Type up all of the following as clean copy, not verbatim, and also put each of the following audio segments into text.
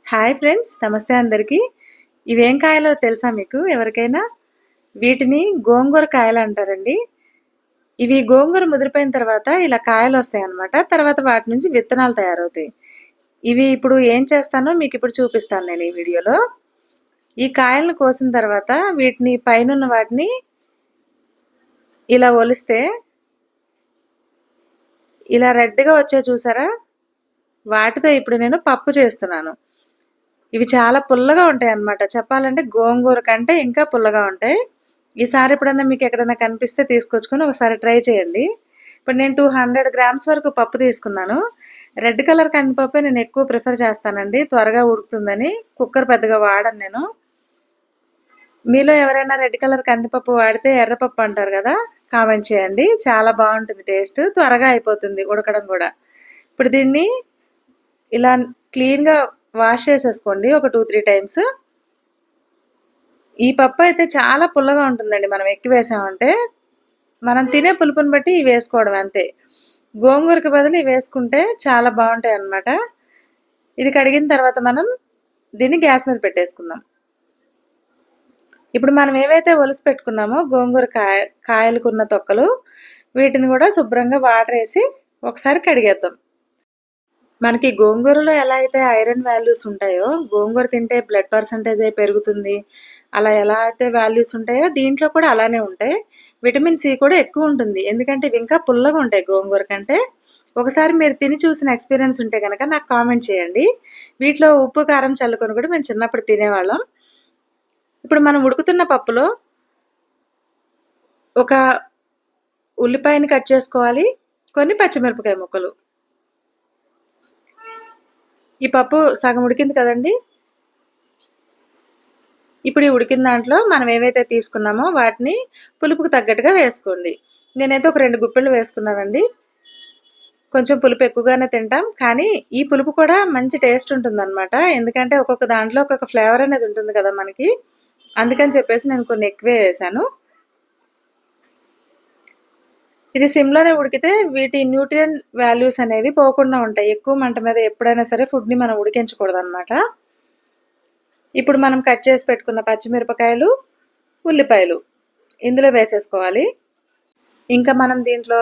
Hi friends, నమస్తే అందరికీ. ఇవేం కాయలో తెలుసా మీకు ఎవరికైనా? వీటిని గోంగూర కాయలు అంటారండి. ఇవి గోంగూర ముదిరిపోయిన తర్వాత ఇలా కాయలు వస్తాయి అన్నమాట. తర్వాత వాటి నుంచి విత్తనాలు తయారవుతాయి. ఇవి ఇప్పుడు ఏం చేస్తానో మీకు ఇప్పుడు చూపిస్తాను నేను ఈ వీడియోలో. ఈ కాయలను కోసిన తర్వాత వీటిని పైనున్న వాటిని ఇలా ఒలిస్తే ఇలా రెడ్గా వచ్చే చూసారా? వాటితో ఇప్పుడు నేను పప్పు చేస్తున్నాను. ఇవి చాలా పుల్లగా ఉంటాయి అన్నమాట. చెప్పాలంటే గోంగూర కంటే ఇంకా పుల్లగా ఉంటాయి. ఈసారి ఎప్పుడన్నా మీకు ఎక్కడైనా కనిపిస్తే తీసుకొచ్చుకొని ఒకసారి ట్రై చేయండి. ఇప్పుడు నేను 200 గ్రామ్స్ వరకు పప్పు తీసుకున్నాను. రెడ్ కలర్ కందిపప్పే నేను ఎక్కువ ప్రిఫర్ చేస్తానండి, త్వరగా ఉడుకుతుందని. కుక్కర్ పెద్దగా వాడను నేను. మీలో ఎవరైనా రెడ్ కలర్ కందిపప్పు వాడితే ఎర్రపప్పు అంటారు కదా, కామెంట్ చేయండి. చాలా బాగుంటుంది టేస్ట్, త్వరగా అయిపోతుంది ఉడకడం కూడా. ఇప్పుడు దీన్ని ఇలా క్లీన్గా వాష్ చేసేసుకోండి ఒక 2-3 టైమ్స్. ఈ పప్పు అయితే చాలా పుల్లగా ఉంటుందండి. మనం ఎక్కువ వేసామంటే మనం తినే పులుపుని బట్టి ఇవి వేసుకోవడం అంతే. గోంగూరకి బదులు ఇవి వేసుకుంటే చాలా బాగుంటాయి అన్నమాట. ఇది కడిగిన తర్వాత మనం దీన్ని గ్యాస్ మీద పెట్టేసుకుందాం. ఇప్పుడు మనం ఏవైతే ఒలిసి పెట్టుకున్నామో గోంగూర కాయలకున్న తొక్కలు, వీటిని కూడా శుభ్రంగా వాటర్ వేసి ఒకసారి కడిగేద్దాం. మనకి గోంగూరలో ఎలా అయితే ఐరన్ వాల్యూస్ ఉంటాయో, గోంగూర తింటే బ్లడ్ పర్సంటేజ్ అయి పెరుగుతుంది, అలా ఎలా అయితే వాల్యూస్ ఉంటాయో దీంట్లో కూడా అలానే ఉంటాయి. విటమిన్ సి కూడా ఎక్కువ ఉంటుంది, ఎందుకంటే ఇవి ఇంకా పుల్లగా ఉంటాయి గోంగూర కంటే. ఒకసారి మీరు తిని చూసిన ఎక్స్పీరియన్స్ ఉంటే కనుక నాకు కామెంట్ చేయండి. వీటిలో ఉప్పు కారం చల్లుకొని కూడా మేము చిన్నప్పుడు తినేవాళ్ళం. ఇప్పుడు మనం ఉడుకుతున్న పప్పులో ఒక ఉల్లిపాయని కట్ చేసుకోవాలి, కొన్ని పచ్చిమిరపకాయ ముక్కలు. ఈ పప్పు సగం ఉడికింది కదండి. ఇప్పుడు ఈ ఉడికిన దాంట్లో మనం ఏవైతే తీసుకున్నామో వాటిని పులుపుకు తగ్గట్టుగా వేసుకోండి. నేనైతే ఒక 2 గుప్పెళ్ళు వేసుకున్నానండి. కొంచెం పులుపు ఎక్కువగానే తింటాం, కానీ ఈ పులుపు కూడా మంచి టేస్ట్ ఉంటుందన్నమాట. ఎందుకంటే ఒక్కొక్క దాంట్లో ఒక్కొక్క ఫ్లేవర్ అనేది ఉంటుంది కదా మనకి, అందుకని చెప్పేసి నేను కొన్ని ఎక్కువే వేసాను. ఇది సిమ్లోనే ఉడికితే వీటి న్యూట్రియన్ వాల్యూస్ అనేవి పోకుండా ఉంటాయి. ఎక్కువ మంట మీద ఎప్పుడైనా సరే ఫుడ్ని మనం ఉడికించకూడదు అనమాట. ఇప్పుడు మనం కట్ చేసి పెట్టుకున్న పచ్చిమిరపకాయలు, ఉల్లిపాయలు ఇందులో వేసేసుకోవాలి. ఇంకా మనం దీంట్లో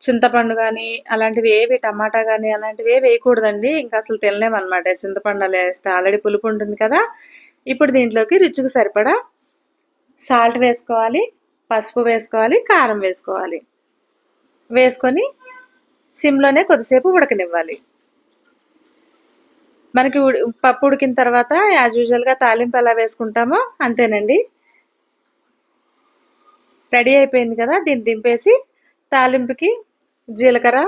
చింతపండు కానీ అలాంటివి ఏవి, టమాటా కానీ అలాంటివి ఏవి వేయకూడదండి. ఇంకా అసలు తినలేమన్నమాట. చింతపండు అలా వేస్తే ఆల్రెడీ పులుపు ఉంటుంది కదా. ఇప్పుడు దీంట్లోకి రుచికి సరిపడా సాల్ట్ వేసుకోవాలి, పసుపు వేసుకోవాలి, కారం వేసుకోవాలి. వేసుకొని సిమ్లోనే కొద్దిసేపు ఉడకనివ్వాలి. మనకి పప్పు ఉడికిన తర్వాత యాజ్ యూజువల్గా తాలింపు ఎలా వేసుకుంటామో అంతేనండి. రెడీ అయిపోయింది కదా. దీన్ని దింపేసి తాలింపుకి జీలకర్ర,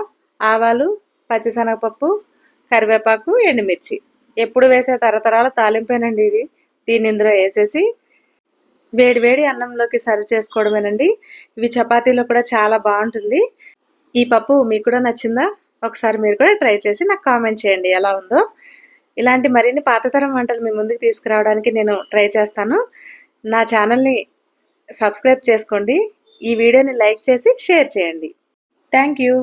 ఆవాలు, పచ్చిశనగపప్పు, కరివేపాకు, ఎండుమిర్చి ఎప్పుడు వేసే తరతరాల తాలింపేనండి ఇది. దీన్ని ఇందులో వేసేసి వేడి వేడి అన్నంలోకి సర్వ్ చేసుకోవడమేనండి. ఇవి చపాతీలో కూడా చాలా బాగుంటుంది. ఈ పప్పు మీకు కూడా నచ్చిందా? ఒకసారి మీరు కూడా ట్రై చేసి నాకు కామెంట్ చేయండి ఎలా ఉందో. ఇలాంటి మరిన్ని పాతతరం వంటలు మీ ముందుకు తీసుకురావడానికి నేను ట్రై చేస్తాను. నా ఛానల్ని సబ్స్క్రైబ్ చేసుకోండి. ఈ వీడియోని లైక్ చేసి షేర్ చేయండి. Thank you.